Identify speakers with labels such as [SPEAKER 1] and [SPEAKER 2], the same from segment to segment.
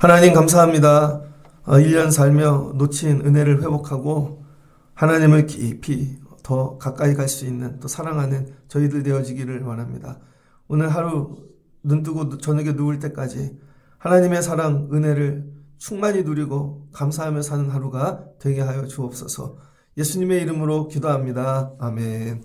[SPEAKER 1] 하나님 감사합니다. 1년 살며 놓친 은혜를 회복하고 하나님을 깊이 더 가까이 갈 수 있는 또 사랑하는 저희들 되어지기를 원합니다. 오늘 하루 눈뜨고 저녁에 누울 때까지 하나님의 사랑, 은혜를 충만히 누리고 감사하며 사는 하루가 되게 하여 주옵소서. 예수님의 이름으로 기도합니다. 아멘.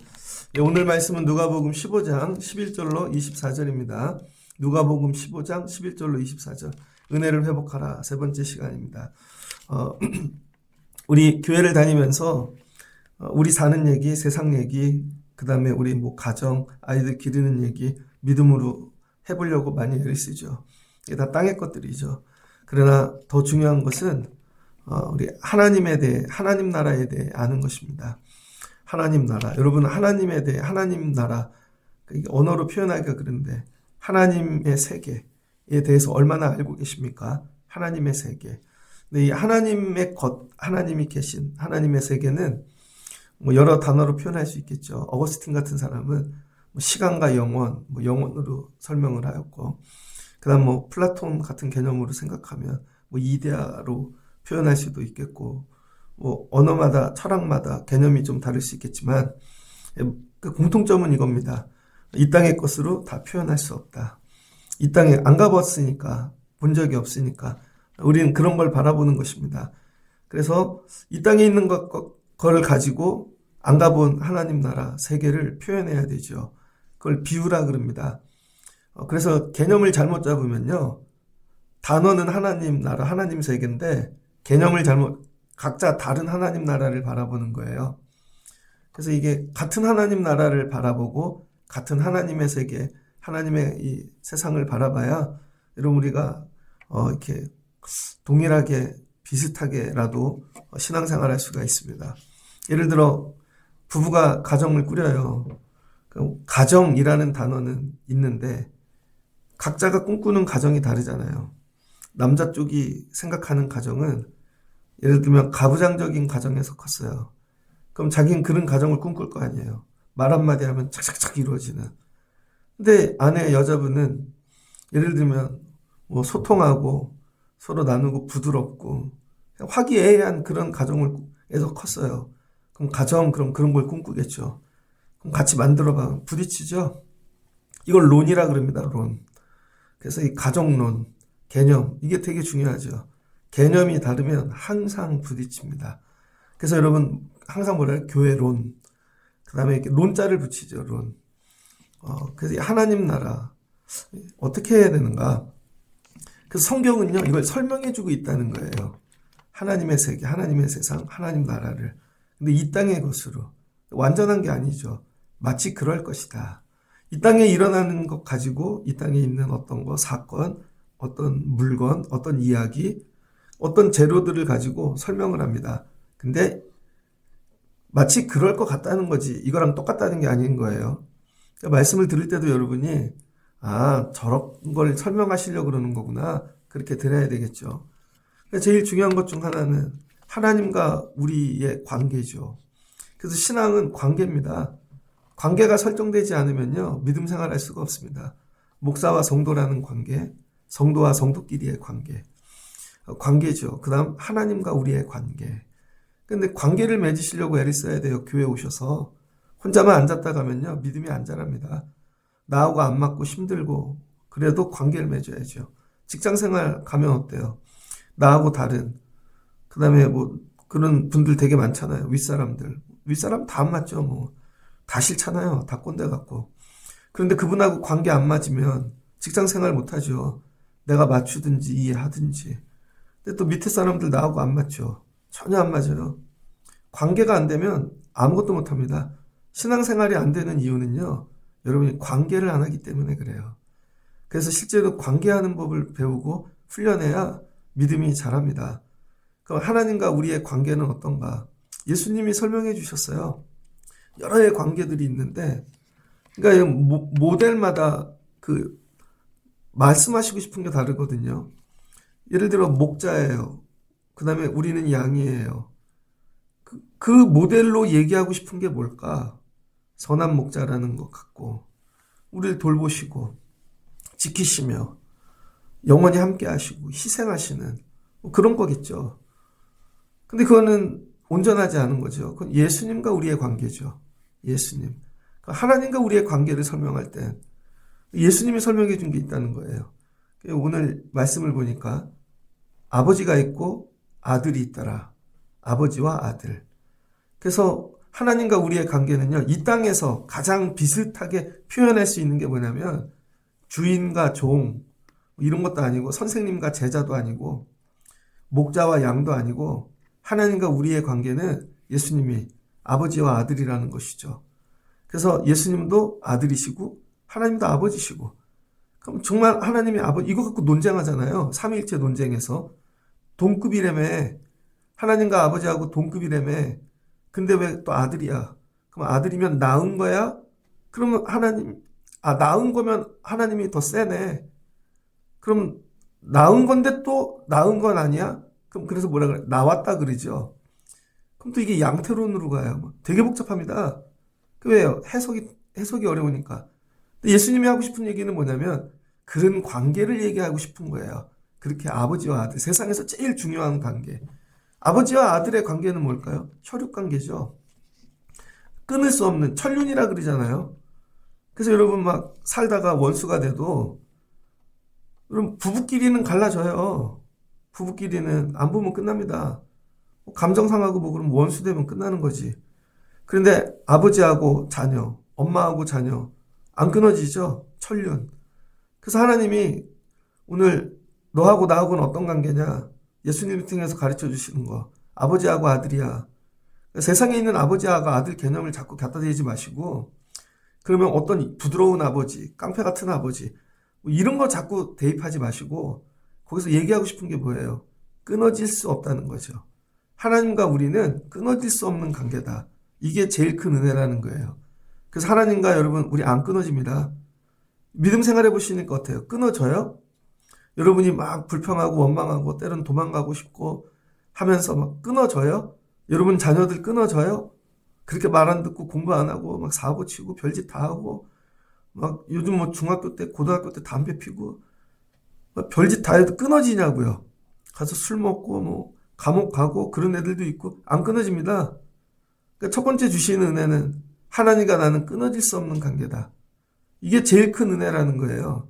[SPEAKER 1] 오늘 말씀은 누가복음 15장 11절로 24절입니다. 누가복음 15장 11절로 24절. 은혜를 회복하라. 세 번째 시간입니다. 우리 교회를 다니면서 우리 사는 얘기, 세상 얘기, 그 다음에 우리 가정, 아이들 기르는 얘기 믿음으로 해보려고 많이 애를 쓰죠. 이게 다 땅의 것들이죠. 그러나 더 중요한 것은 우리 하나님에 대해, 하나님 나라에 대해 아는 것입니다. 하나님 나라. 여러분 하나님에 대해, 하나님 나라, 이게 언어로 표현하기가 그런데 하나님의 세계에 대해서 얼마나 알고 계십니까? 하나님의 세계. 근데 이 하나님의 것, 하나님이 계신 하나님의 세계는 여러 단어로 표현할 수 있겠죠. 어거스틴 같은 사람은 시간과 영원, 영원으로 설명을 하였고, 그 다음 플라톤 같은 개념으로 생각하면 이데아로 표현할 수도 있겠고, 언어마다, 철학마다 개념이 좀 다를 수 있겠지만, 그 공통점은 이겁니다. 이 땅의 것으로 다 표현할 수 없다. 이 땅에 안 가봤으니까, 본 적이 없으니까, 우리는 그런 걸 바라보는 것입니다. 그래서 이 땅에 있는 것을 가지고 안 가본 하나님 나라, 세계를 표현해야 되죠. 그걸 비유라 그럽니다. 그래서 개념을 잘못 잡으면요. 단어는 하나님 나라, 하나님 세계인데, 개념을 각자 다른 하나님 나라를 바라보는 거예요. 그래서 이게 같은 하나님 나라를 바라보고, 같은 하나님의 세계, 하나님의 이 세상을 바라봐야 여러분 우리가 이렇게 동일하게 비슷하게라도 신앙생활할 수가 있습니다. 예를 들어 부부가 가정을 꾸려요. 가정이라는 단어는 있는데 각자가 꿈꾸는 가정이 다르잖아요. 남자 쪽이 생각하는 가정은 예를 들면 가부장적인 가정에서 컸어요. 그럼 자기는 그런 가정을 꿈꿀 거 아니에요. 말 한마디 하면 착착착 이루어지는. 근데 아내 여자분은 예를 들면 소통하고 서로 나누고 부드럽고 화기애애한 그런 가정에서 컸어요. 그럼 그런 걸 꿈꾸겠죠. 그럼 같이 만들어봐. 부딪히죠? 이걸 론이라 그럽니다. 론. 그래서 이 가정론, 개념, 이게 되게 중요하죠. 개념이 다르면 항상 부딪힙니다. 그래서 여러분 항상 뭐래요? 교회론. 그 다음에 이렇게 론자를 붙이죠. 론. 그래서 하나님 나라 어떻게 해야 되는가? 그래서 성경은요 이걸 설명해주고 있다는 거예요. 하나님의 세계, 하나님의 세상, 하나님 나라를. 근데 이 땅의 것으로 완전한 게 아니죠. 마치 그럴 것이다. 이 땅에 일어나는 것 가지고 이 땅에 있는 어떤 거, 사건, 어떤 물건, 어떤 이야기, 어떤 재료들을 가지고 설명을 합니다. 근데 마치 그럴 것 같다는 거지 이거랑 똑같다는 게 아닌 거예요. 말씀을 들을 때도 여러분이 저런 걸 설명하시려고 그러는 거구나. 그렇게 들어야 되겠죠. 제일 중요한 것 중 하나는 하나님과 우리의 관계죠. 그래서 신앙은 관계입니다. 관계가 설정되지 않으면요. 믿음 생활할 수가 없습니다. 목사와 성도라는 관계, 성도와 성도끼리의 관계, 관계죠. 그 다음 하나님과 우리의 관계. 근데 관계를 맺으시려고 애를 써야 돼요. 교회 오셔서. 혼자만 앉았다 가면요. 믿음이 안 자랍니다. 나하고 안 맞고 힘들고 그래도 관계를 맺어야죠. 직장생활 가면 어때요? 나하고 다른 그 다음에 그런 분들 되게 많잖아요. 윗사람 다 안 맞죠. 다 싫잖아요. 다 꼰대 같고. 그런데 그분하고 관계 안 맞으면 직장생활 못하죠. 내가 맞추든지 이해하든지. 근데 또 밑에 사람들 나하고 안 맞죠. 전혀 안 맞아요. 관계가 안 되면 아무것도 못합니다. 신앙생활이 안 되는 이유는요. 여러분이 관계를 안 하기 때문에 그래요. 그래서 실제로 관계하는 법을 배우고 훈련해야 믿음이 자랍니다. 그럼 하나님과 우리의 관계는 어떤가? 예수님이 설명해 주셨어요. 여러의 관계들이 있는데 그러니까 모델마다 말씀하시고 싶은 게 다르거든요. 예를 들어 목자예요. 그 다음에 우리는 양이에요. 그 모델로 얘기하고 싶은 게 뭘까? 선한 목자라는 것 같고 우리를 돌보시고 지키시며 영원히 함께 하시고 희생하시는 뭐 그런 거겠죠. 근데 그거는 온전하지 않은 거죠. 그건 예수님과 우리의 관계죠. 예수님. 하나님과 우리의 관계를 설명할 때 예수님이 설명해 준 게 있다는 거예요. 오늘 말씀을 보니까 아버지가 있고 아들이 있더라. 아버지와 아들. 그래서 하나님과 우리의 관계는요, 이 땅에서 가장 비슷하게 표현할 수 있는 게 뭐냐면 주인과 종, 이런 것도 아니고 선생님과 제자도 아니고 목자와 양도 아니고 하나님과 우리의 관계는 예수님이 아버지와 아들이라는 것이죠. 그래서 예수님도 아들이시고 하나님도 아버지시고, 그럼 정말 하나님이 아버지, 이거 갖고 논쟁하잖아요. 삼위일체 논쟁에서. 동급이라며, 하나님과 아버지하고 동급이라며, 근데 왜 또 아들이야? 그럼 아들이면 나은 거야? 그러면 나은 거면 하나님이 더 세네. 그럼 나은 건데 또 나은 건 아니야? 그럼 그래서 뭐라 그래? 나왔다 그러죠. 그럼 또 이게 양태론으로 가요. 되게 복잡합니다. 왜요? 해석이 어려우니까. 예수님이 하고 싶은 얘기는 뭐냐면 그런 관계를 얘기하고 싶은 거예요. 그렇게 아버지와 아들, 세상에서 제일 중요한 관계. 아버지와 아들의 관계는 뭘까요? 혈육 관계죠. 끊을 수 없는 천륜이라 그러잖아요. 그래서 여러분 막 살다가 원수가 돼도 여러분 부부끼리는 갈라져요. 부부끼리는 안 보면 끝납니다. 감정 상하고 뭐 그럼 원수 되면 끝나는 거지. 그런데 아버지하고 자녀, 엄마하고 자녀 안 끊어지죠. 천륜. 그래서 하나님이 오늘 너하고 나하고는 어떤 관계냐? 예수님 통해서 가르쳐 주시는 거. 아버지하고 아들이야. 세상에 있는 아버지하고 아들 개념을 자꾸 갖다 대지 마시고, 그러면 어떤 부드러운 아버지, 깡패 같은 아버지, 뭐 이런 거 자꾸 대입하지 마시고, 거기서 얘기하고 싶은 게 뭐예요? 끊어질 수 없다는 거죠. 하나님과 우리는 끊어질 수 없는 관계다. 이게 제일 큰 은혜라는 거예요. 그래서 하나님과 여러분, 우리 안 끊어집니다. 믿음 생활해 보시니까 어때요? 끊어져요? 여러분이 막 불평하고 원망하고 때론 도망가고 싶고 하면서 막 끊어져요? 여러분 자녀들 끊어져요? 그렇게 말 안 듣고 공부 안 하고 막 사고 치고 별짓 다 하고 막 요즘 뭐 중학교 때 고등학교 때 담배 피고 막 별짓 다 해도 끊어지냐고요. 가서 술 먹고 뭐 감옥 가고 그런 애들도 있고 안 끊어집니다. 그러니까 첫 번째 주시는 은혜는 하나님과 나는 끊어질 수 없는 관계다. 이게 제일 큰 은혜라는 거예요.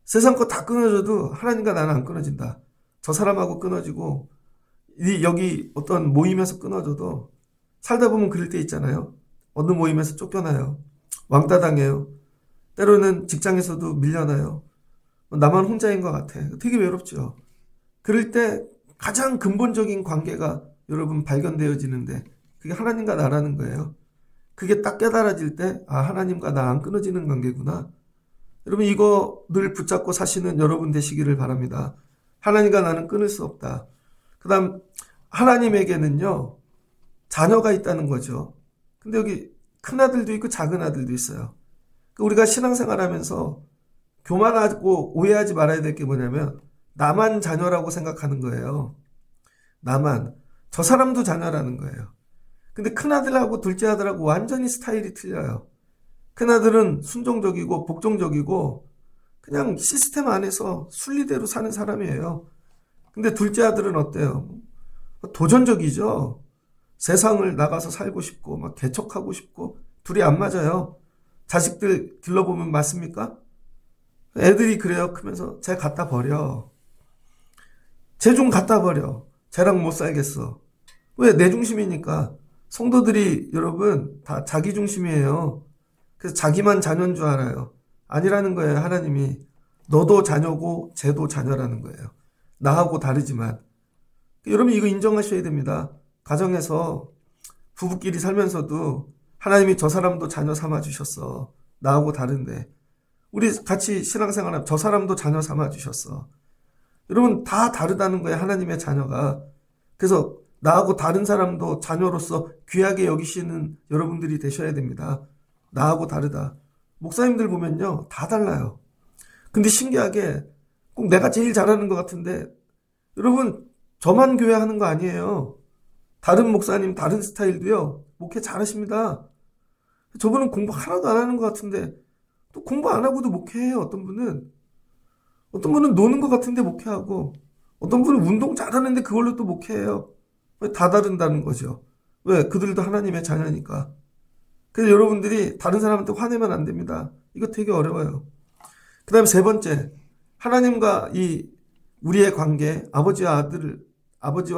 [SPEAKER 1] 세상 거 다 끊어져도 하나님과 나는 안 끊어진다. 저 사람하고 끊어지고 여기 어떤 모임에서 끊어져도 살다 보면 그럴 때 있잖아요. 어느 모임에서 쫓겨나요. 왕따 당해요. 때로는 직장에서도 밀려나요. 나만 혼자인 것 같아. 되게 외롭죠. 그럴 때 가장 근본적인 관계가 여러분 발견되어지는데 그게 하나님과 나라는 거예요. 그게 딱 깨달아질 때 하나님과 나 안 끊어지는 관계구나. 여러분 이거 늘 붙잡고 사시는 여러분 되시기를 바랍니다. 하나님과 나는 끊을 수 없다. 그 다음 하나님에게는요 자녀가 있다는 거죠. 근데 여기 큰 아들도 있고 작은 아들도 있어요. 우리가 신앙생활 하면서 교만하고 오해하지 말아야 될 게 뭐냐면 나만 자녀라고 생각하는 거예요. 나만. 저 사람도 자녀라는 거예요. 근데 큰 아들하고 둘째 아들하고 완전히 스타일이 틀려요. 큰아들은 순종적이고 복종적이고 그냥 시스템 안에서 순리대로 사는 사람이에요. 근데 둘째 아들은 어때요? 도전적이죠. 세상을 나가서 살고 싶고 막 개척하고 싶고 둘이 안 맞아요. 자식들 길러보면 맞습니까? 애들이 그래요. 크면서 쟤 갖다 버려. 쟤 좀 갖다 버려. 쟤랑 못 살겠어. 왜? 내 중심이니까. 성도들이 여러분 다 자기 중심이에요. 그래서 자기만 자녀인 줄 알아요. 아니라는 거예요. 하나님이. 너도 자녀고 쟤도 자녀라는 거예요. 나하고 다르지만. 여러분 이거 인정하셔야 됩니다. 가정에서 부부끼리 살면서도 하나님이 저 사람도 자녀 삼아 주셨어. 나하고 다른데. 우리 같이 신앙생활하면 저 사람도 자녀 삼아 주셨어. 여러분 다 다르다는 거예요. 하나님의 자녀가. 그래서 나하고 다른 사람도 자녀로서 귀하게 여기시는 여러분들이 되셔야 됩니다. 나하고 다르다. 목사님들 보면요. 다 달라요. 근데 신기하게 꼭 내가 제일 잘하는 것 같은데 여러분 저만 교회 하는 거 아니에요. 다른 목사님 다른 스타일도요. 목회 잘하십니다. 저분은 공부 하나도 안 하는 것 같은데 또 공부 안 하고도 목회해요. 어떤 분은. 어떤 분은 노는 것 같은데 목회하고, 어떤 분은 운동 잘하는데 그걸로 또 목회해요. 왜 다 다른다는 거죠. 왜? 그들도 하나님의 자녀니까. 그래서 여러분들이 다른 사람한테 화내면 안 됩니다. 이거 되게 어려워요. 그 다음에 세 번째, 하나님과 이 우리의 관계, 아버지와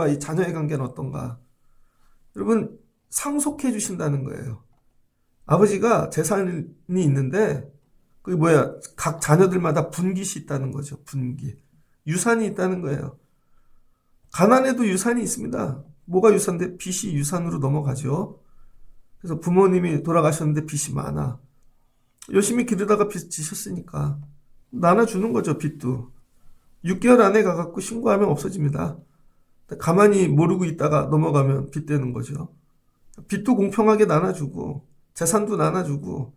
[SPEAKER 1] 이 자녀의 관계는 어떤가? 여러분, 상속해 주신다는 거예요. 아버지가 재산이 있는데, 그게 뭐야? 각 자녀들마다 분깃이 있다는 거죠. 분깃. 유산이 있다는 거예요. 가난해도 유산이 있습니다. 뭐가 유산인데? 빚이 유산으로 넘어가죠. 그래서 부모님이 돌아가셨는데 빚이 많아. 열심히 기르다가 빚 지셨으니까 나눠주는 거죠. 빚도. 6개월 안에 가갖고 신고하면 없어집니다. 가만히 모르고 있다가 넘어가면 빚 되는 거죠. 빚도 공평하게 나눠주고 재산도 나눠주고,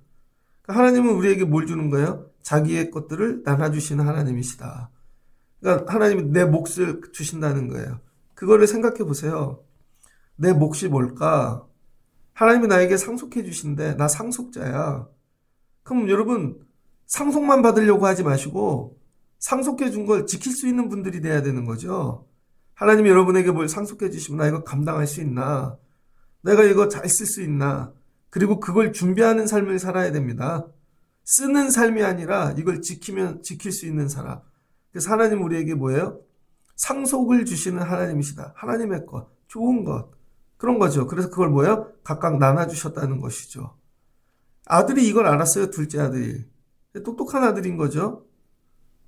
[SPEAKER 1] 하나님은 우리에게 뭘 주는 거예요? 자기의 것들을 나눠주시는 하나님이시다. 그러니까 하나님이 내 몫을 주신다는 거예요. 그거를 생각해 보세요. 내 몫이 뭘까? 하나님이 나에게 상속해 주신데 나 상속자야. 그럼 여러분, 상속만 받으려고 하지 마시고 상속해 준 걸 지킬 수 있는 분들이 돼야 되는 거죠. 하나님이 여러분에게 뭘 상속해 주시면 나 이거 감당할 수 있나? 내가 이거 잘 쓸 수 있나? 그리고 그걸 준비하는 삶을 살아야 됩니다. 쓰는 삶이 아니라 이걸 지킬 수 있는 사람. 그래서 하나님 우리에게 뭐예요? 상속을 주시는 하나님이시다. 하나님의 것, 좋은 것. 그런 거죠. 그래서 그걸 뭐예요? 각각 나눠주셨다는 것이죠. 아들이 이걸 알았어요. 둘째 아들이. 똑똑한 아들인 거죠.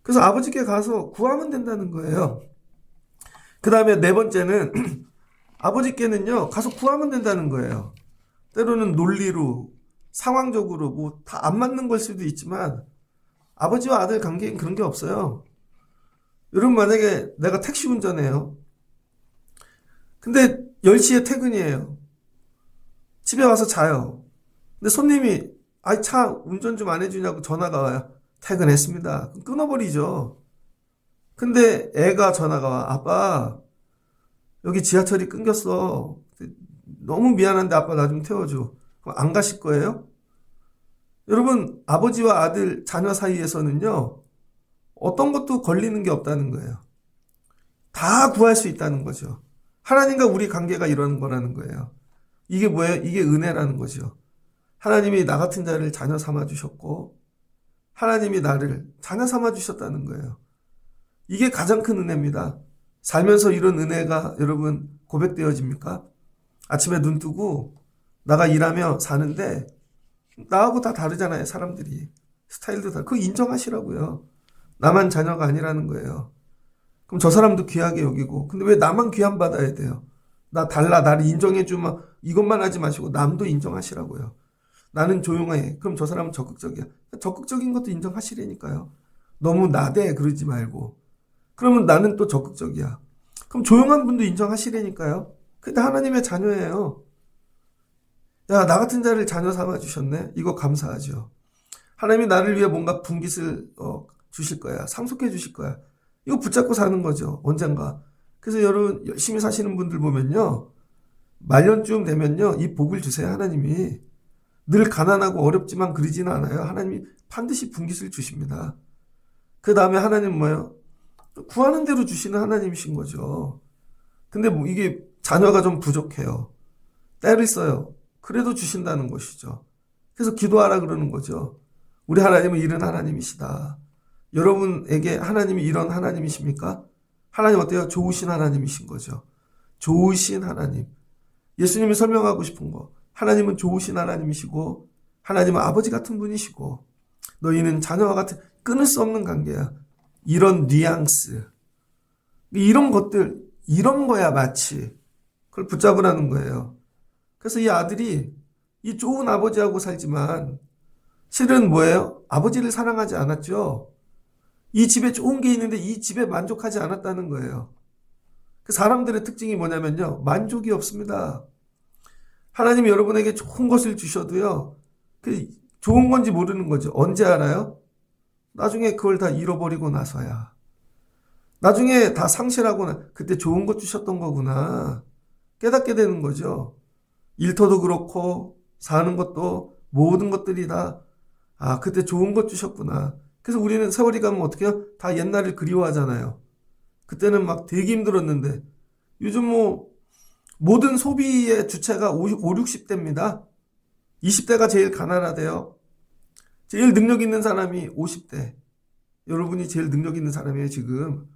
[SPEAKER 1] 그래서 아버지께 가서 구하면 된다는 거예요. 그 다음에 네 번째는 아버지께는요, 가서 구하면 된다는 거예요. 때로는 논리로, 상황적으로 뭐 다 안 맞는 걸 수도 있지만 아버지와 아들 관계엔 그런 게 없어요. 여러분, 만약에 내가 택시 운전해요. 근데 10시에 퇴근이에요. 집에 와서 자요. 근데 손님이 차 운전 좀 안 해주냐고 전화가 와요. 퇴근했습니다. 끊어버리죠. 근데 애가 전화가 와. 아빠, 여기 지하철이 끊겼어. 너무 미안한데 아빠 나 좀 태워줘. 그럼 안 가실 거예요? 여러분, 아버지와 아들, 자녀 사이에서는요, 어떤 것도 걸리는 게 없다는 거예요. 다 구할 수 있다는 거죠. 하나님과 우리 관계가 이런 거라는 거예요. 이게 뭐예요? 이게 은혜라는 거죠. 하나님이 나 같은 자를 자녀 삼아 주셨고, 하나님이 나를 자녀 삼아 주셨다는 거예요. 이게 가장 큰 은혜입니다. 살면서 이런 은혜가 여러분 고백되어집니까? 아침에 눈 뜨고 나가 일하며 사는데 나하고 다 다르잖아요. 사람들이. 스타일도 다르고. 그거 인정하시라고요. 나만 자녀가 아니라는 거예요. 그럼 저 사람도 귀하게 여기고, 근데 왜 나만 귀한 받아야 돼요? 나 달라. 나를 인정해주면 이것만 하지 마시고 남도 인정하시라고요. 나는 조용해. 그럼 저 사람은 적극적이야. 적극적인 것도 인정하시라니까요. 너무 나대 그러지 말고. 그러면 나는 또 적극적이야. 그럼 조용한 분도 인정하시라니까요. 근데 하나님의 자녀예요. 야, 나 같은 자를 자녀 삼아 주셨네. 이거 감사하죠. 하나님이 나를 위해 뭔가 분깃을 주실 거야. 상속해 주실 거야. 이거 붙잡고 사는 거죠. 언젠가. 그래서 여러분 열심히 사시는 분들 보면요. 말년쯤 되면요. 이 복을 주세요. 하나님이. 늘 가난하고 어렵지만 그러지는 않아요. 하나님이 반드시 분깃을 주십니다. 그 다음에 하나님 뭐예요? 구하는 대로 주시는 하나님이신 거죠. 근데 뭐 이게 자녀가 좀 부족해요. 때를 써요. 그래도 주신다는 것이죠. 그래서 기도하라 그러는 거죠. 우리 하나님은 이런 하나님이시다. 여러분에게 하나님이 이런 하나님이십니까? 하나님 어때요? 좋으신 하나님이신 거죠. 좋으신 하나님. 예수님이 설명하고 싶은 거. 하나님은 좋으신 하나님이시고 하나님은 아버지 같은 분이시고 너희는 자녀와 같은 끊을 수 없는 관계야. 이런 뉘앙스. 이런 것들, 이런 거야 마치. 그걸 붙잡으라는 거예요. 그래서 이 아들이 이 좋은 아버지하고 살지만 실은 뭐예요? 아버지를 사랑하지 않았죠. 이 집에 좋은 게 있는데 이 집에 만족하지 않았다는 거예요. 그 사람들의 특징이 뭐냐면요. 만족이 없습니다. 하나님이 여러분에게 좋은 것을 주셔도요. 그 좋은 건지 모르는 거죠. 언제 알아요? 나중에 그걸 다 잃어버리고 나서야. 나중에 다 상실하고 그때 좋은 것 주셨던 거구나. 깨닫게 되는 거죠. 일터도 그렇고 사는 것도 모든 것들이 다 그때 좋은 것 주셨구나. 그래서 우리는 세월이 가면 어떻게 해요? 다 옛날을 그리워하잖아요. 그때는 막 되게 힘들었는데 요즘 뭐 모든 소비의 주체가 60대입니다. 20대가 제일 가난하대요. 제일 능력 있는 사람이 50대. 여러분이 제일 능력 있는 사람이에요, 지금.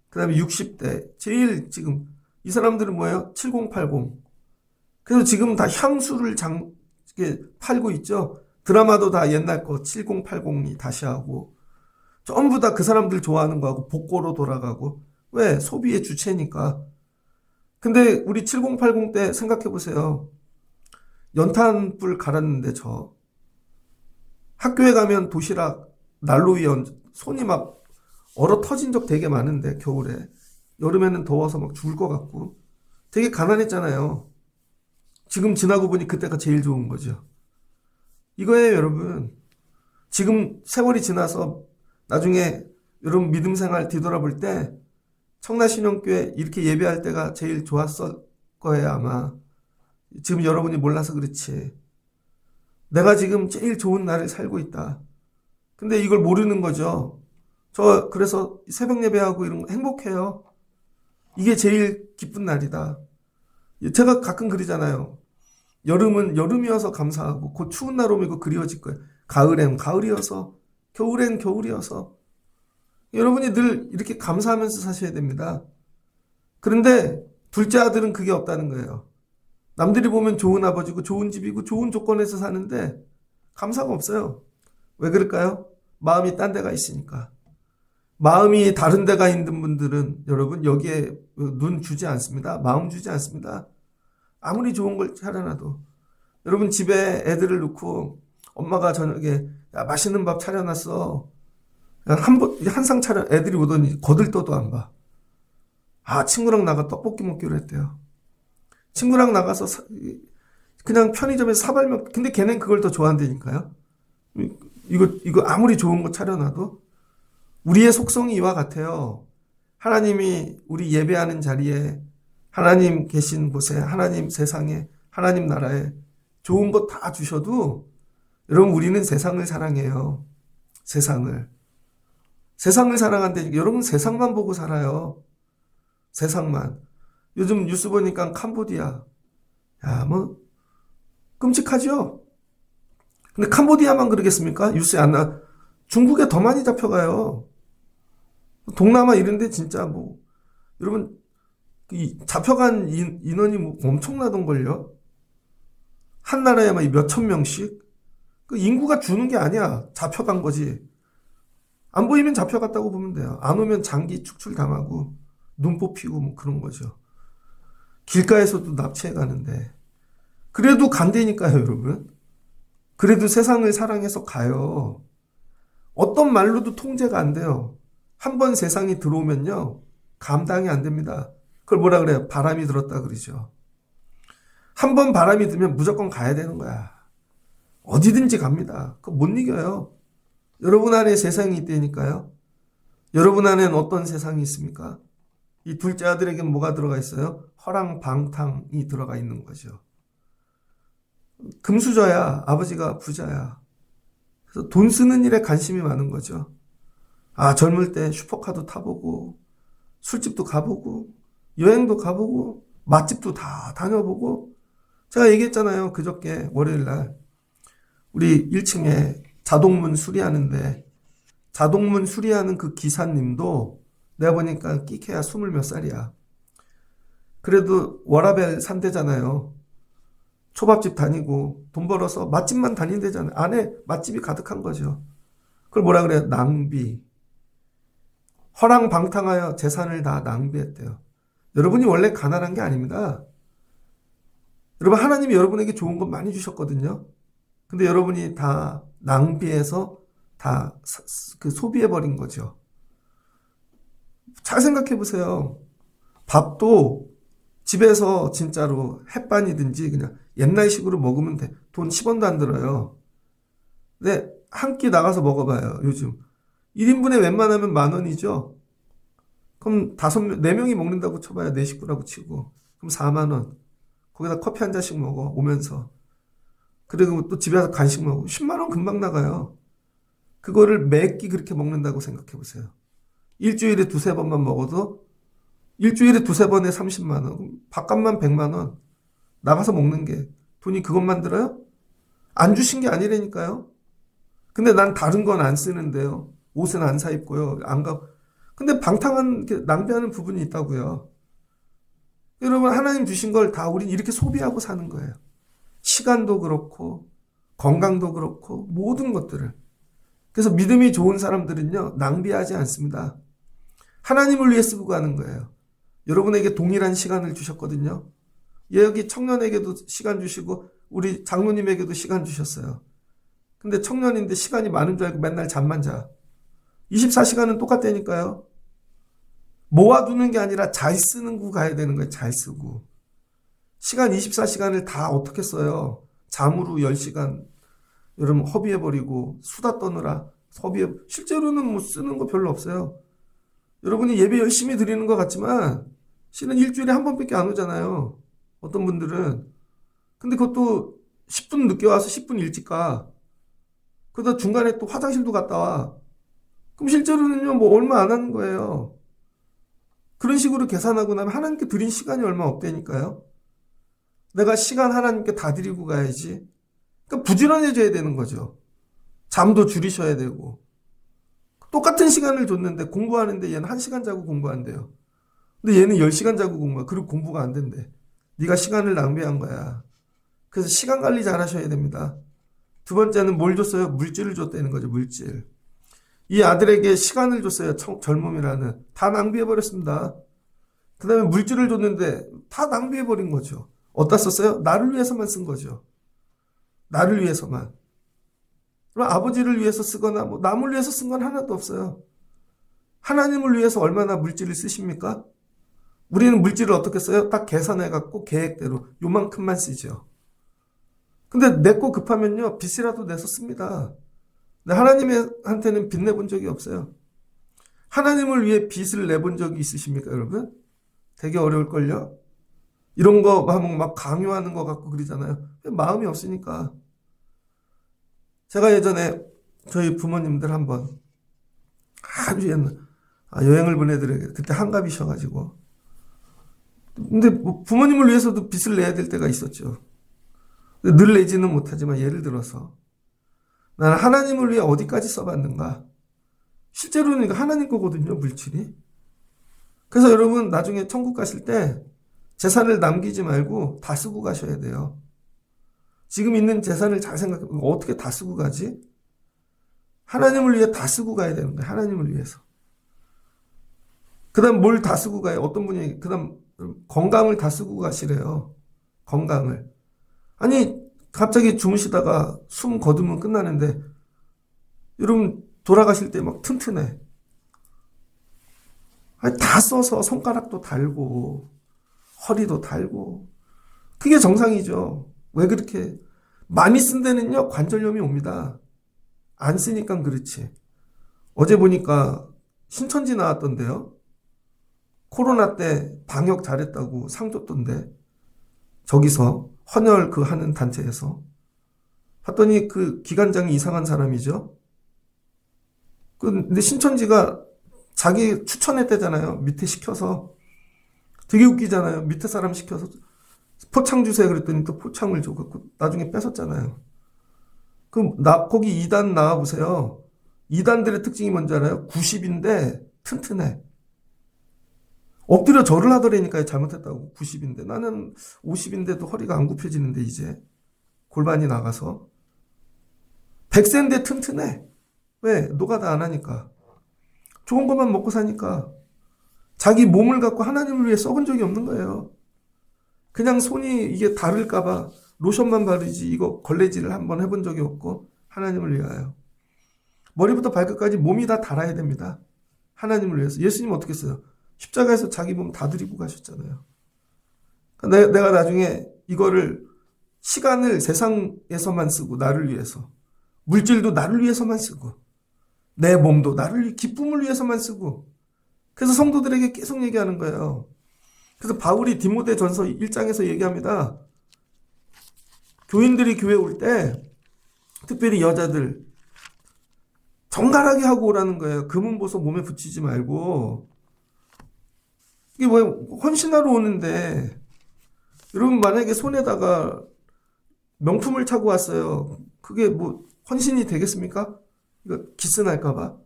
[SPEAKER 1] 그 다음에 60대. 제일 지금, 이 사람들은 뭐예요? 7080. 그래서 지금 다 향수를 이렇게 팔고 있죠. 드라마도 다 옛날 거 7080이 다시 하고. 전부 다 그 사람들 좋아하는 거 하고, 복고로 돌아가고. 왜? 소비의 주체니까. 근데 우리 7080 때 생각해 보세요. 연탄불 갈았는데 학교에 가면 도시락 난로 위에 손이 막 얼어 터진 적 되게 많은데 겨울에 여름에는 더워서 막 죽을 것 같고 되게 가난했잖아요. 지금 지나고 보니 그때가 제일 좋은 거죠. 이거예요, 여러분. 지금 세월이 지나서 나중에 여러분 믿음 생활 뒤돌아볼 때 청라신령교회 이렇게 예배할 때가 제일 좋았을 거예요, 아마. 지금 여러분이 몰라서 그렇지. 내가 지금 제일 좋은 날을 살고 있다. 근데 이걸 모르는 거죠. 그래서 새벽 예배하고 이런 거 행복해요. 이게 제일 기쁜 날이다. 제가 가끔 그러잖아요. 여름은 여름이어서 감사하고 곧 추운 날 오면 이거 그리워질 거예요. 가을엔 가을이어서, 겨울엔 겨울이어서. 여러분이 늘 이렇게 감사하면서 사셔야 됩니다. 그런데 둘째 아들은 그게 없다는 거예요. 남들이 보면 좋은 아버지고 좋은 집이고 좋은 조건에서 사는데 감사가 없어요. 왜 그럴까요? 마음이 딴 데가 있으니까. 마음이 다른 데가 있는 분들은 여러분 여기에 눈 주지 않습니다. 마음 주지 않습니다. 아무리 좋은 걸 차려놔도. 여러분 집에 애들을 놓고 엄마가 저녁에 야, 맛있는 밥 차려놨어. 한 상 차려 애들이 오더니 거들떠도 안 봐. 아, 친구랑 나가 떡볶이 먹기로 했대요. 친구랑 나가서 그냥 편의점에서 사발면, 근데 걔는 그걸 더 좋아한다니까요. 이거 아무리 좋은 거 차려놔도 우리의 속성이 이와 같아요. 하나님이 우리 예배하는 자리에, 하나님 계신 곳에, 하나님 세상에, 하나님 나라에 좋은 거 다 주셔도 여러분 우리는 세상을 사랑해요. 세상을 사랑한다니까. 여러분 세상만 보고 살아요. 세상만. 요즘 뉴스 보니까 캄보디아. 야, 뭐 끔찍하죠? 근데 캄보디아만 그러겠습니까? 뉴스에 안 나. 중국에 더 많이 잡혀가요. 동남아 이런 데 진짜 뭐 여러분 잡혀간 인원이 뭐 엄청나던걸요. 한 나라에 막 몇천 명씩. 그 인구가 주는 게 아니야. 잡혀간 거지. 안 보이면 잡혀갔다고 보면 돼요. 안 오면 장기 축출 당하고 눈 뽑히고 뭐 그런 거죠. 길가에서도 납치해 가는데. 그래도 간다니까요, 여러분. 그래도 세상을 사랑해서 가요. 어떤 말로도 통제가 안 돼요. 한 번 세상이 들어오면요. 감당이 안 됩니다. 그걸 뭐라 그래요? 바람이 들었다 그러죠. 한 번 바람이 들면 무조건 가야 되는 거야. 어디든지 갑니다. 그거 못 이겨요. 여러분 안에 세상이 있다니까요. 여러분 안에는 어떤 세상이 있습니까? 이 둘째 아들에게는 뭐가 들어가 있어요? 허랑방탕이 들어가 있는 거죠. 금수저야. 아버지가 부자야. 그래서 돈 쓰는 일에 관심이 많은 거죠. 아, 젊을 때 슈퍼카도 타보고 술집도 가보고 여행도 가보고 맛집도 다 다녀보고. 제가 얘기했잖아요. 그저께 월요일날 우리 1층에 자동문 수리하는데 자동문 수리하는 그 기사님도 내가 보니까 끼케야 20몇 살이야. 그래도 워라벨 산대잖아요. 초밥집 다니고 돈 벌어서 맛집만 다닌대잖아요. 안에 맛집이 가득한 거죠. 그걸 뭐라 그래요? 낭비. 허랑방탕하여 재산을 다 낭비했대요. 여러분이 원래 가난한 게 아닙니다. 여러분 하나님이 여러분에게 좋은 것 많이 주셨거든요. 근데 여러분이 다 낭비해서 다 소비해버린 거죠. 잘 생각해 보세요. 밥도 집에서 진짜로 햇반이든지 그냥 옛날식으로 먹으면 돼. 돈 10원도 안 들어요. 근데 한 끼 나가서 먹어봐요. 요즘 1인분에 웬만하면 10,000원이죠. 그럼 4명이 먹는다고 쳐봐요. 내 식구라고 치고. 그럼 40,000원. 거기다 커피 한 잔씩 먹어 오면서. 그리고 또 집에 가서 간식 먹고 10만 원 금방 나가요. 그거를 매 끼 그렇게 먹는다고 생각해 보세요. 일주일에 두세 번만 먹어도 일주일에 두세 번에 30만 원, 밥값만 100만 원 나가서 먹는 게 돈이 그것만 들어요? 안 주신 게 아니라니까요. 근데 난 다른 건 안 쓰는데요. 옷은 안 사 입고요. 안 가. 근데 방탕한 낭비하는 부분이 있다고요. 여러분 하나님 주신 걸 다 우린 이렇게 소비하고 사는 거예요. 시간도 그렇고 건강도 그렇고 모든 것들을. 그래서 믿음이 좋은 사람들은요 낭비하지 않습니다. 하나님을 위해 쓰고 가는 거예요. 여러분에게 동일한 시간을 주셨거든요. 여기 청년에게도 시간 주시고 우리 장로님에게도 시간 주셨어요. 근데 청년인데 시간이 많은 줄 알고 맨날 잠만 자. 24시간은 똑같다니까요. 모아두는 게 아니라 잘 쓰는 구 가야 되는 거예요. 잘 쓰고. 시간 24시간을 다 어떻게 써요? 잠으로 10시간 여러분 허비해버리고 수다 떠느라 실제로는 뭐 쓰는 거 별로 없어요. 여러분이 예배 열심히 드리는 것 같지만 실은 일주일에 한 번밖에 안 오잖아요. 어떤 분들은. 근데 그것도 10분 늦게 와서 10분 일찍 가. 그러다 중간에 또 화장실도 갔다 와. 그럼 실제로는요 뭐 얼마 안 하는 거예요. 그런 식으로 계산하고 나면 하나님께 드린 시간이 얼마 없다니까요. 내가 시간 하나님께 다 드리고 가야지. 그러니까 부지런해져야 되는 거죠. 잠도 줄이셔야 되고. 똑같은 시간을 줬는데 공부하는데 얘는 1시간 자고 공부한대요. 근데 얘는 10시간 자고 공부해. 그리고 공부가 안 된대. 네가 시간을 낭비한 거야. 그래서 시간 관리 잘 하셔야 됩니다. 두 번째는 뭘 줬어요? 물질을 줬다는 거죠. 물질. 이 아들에게 시간을 줬어요. 젊음이라는. 다 낭비해버렸습니다. 그 다음에 물질을 줬는데 다 낭비해버린 거죠. 어디다 썼어요? 나를 위해서만 쓴 거죠. 나를 위해서만. 그럼 아버지를 위해서 쓰거나 뭐 남을 위해서 쓴 건 하나도 없어요. 하나님을 위해서 얼마나 물질을 쓰십니까? 우리는 물질을 어떻게 써요? 딱 계산해갖고 계획대로 요만큼만 쓰죠. 근데 내 거 급하면요 빚이라도 내서 씁니다. 근데 하나님한테는 빚 내본 적이 없어요. 하나님을 위해 빚을 내본 적이 있으십니까 여러분? 되게 어려울걸요? 이런 거 하면 막 강요하는 것 같고 그러잖아요. 마음이 없으니까. 제가 예전에 저희 부모님들 한번 아주 옛날 여행을 보내드려요. 그때 한갑이셔가지고. 근데 뭐 부모님을 위해서도 빚을 내야 될 때가 있었죠. 늘 내지는 못하지만 예를 들어서 나는 하나님을 위해 어디까지 써봤는가? 실제로는 하나님 거거든요, 물질이. 그래서 여러분 나중에 천국 가실 때 재산을 남기지 말고 다 쓰고 가셔야 돼요. 지금 있는 재산을 잘 생각해. 어떻게 다 쓰고 가지? 하나님을 위해 다 쓰고 가야 되는 거예요. 하나님을 위해서. 그 다음 뭘 다 쓰고 가요? 어떤 분이 그 다음 건강을 다 쓰고 가시래요. 건강을. 아니 갑자기 주무시다가 숨 거두면 끝나는데 여러분 돌아가실 때 막 튼튼해. 아니, 다 써서 손가락도 달고 허리도 달고 그게 정상이죠. 왜 그렇게 많이 쓴 데는요 관절염이 옵니다. 안 쓰니까 그렇지. 어제 보니까 신천지 나왔던데요. 코로나 때 방역 잘했다고 상 줬던데 저기서 헌혈 그 하는 단체에서 봤더니 그 기관장이 이상한 사람이죠. 근데 신천지가 자기 추천했대잖아요. 밑에 시켜서. 되게 웃기잖아요. 밑에 사람 시켜서 포창 주세요 그랬더니 또 포창을 줘갖고 나중에 뺏었잖아요. 그럼 거기 2단 나와보세요. 2단들의 특징이 뭔지 알아요? 90인데 튼튼해. 엎드려 절을 하더라니까요. 잘못했다고. 90인데. 나는 50인데도 허리가 안 굽혀지는데 이제 골반이 나가서. 100세인데 튼튼해. 왜? 노가다 안 하니까. 좋은 것만 먹고 사니까. 자기 몸을 갖고 하나님을 위해 써본 적이 없는 거예요. 그냥 손이 이게 다를까봐 로션만 바르지 이거 걸레질을 한번 해본 적이 없고 하나님을 위하여. 머리부터 발끝까지 몸이 다 달아야 됩니다. 하나님을 위해서. 예수님 어떻게 했어요? 십자가에서 자기 몸 다 드리고 가셨잖아요. 내가 나중에 이거를 시간을 세상에서만 쓰고 나를 위해서 물질도 나를 위해서만 쓰고 내 몸도 기쁨을 위해서만 쓰고 그래서 성도들에게 계속 얘기하는 거예요. 그래서 바울이 디모데 전서 1장에서 얘기합니다. 교인들이 교회 올 때 특별히 여자들 정갈하게 하고 오라는 거예요. 금은 보석 몸에 붙이지 말고. 이게 뭐예요? 헌신하러 오는데 여러분 만약에 손에다가 명품을 차고 왔어요. 그게 뭐 헌신이 되겠습니까? 이거 기스날까봐.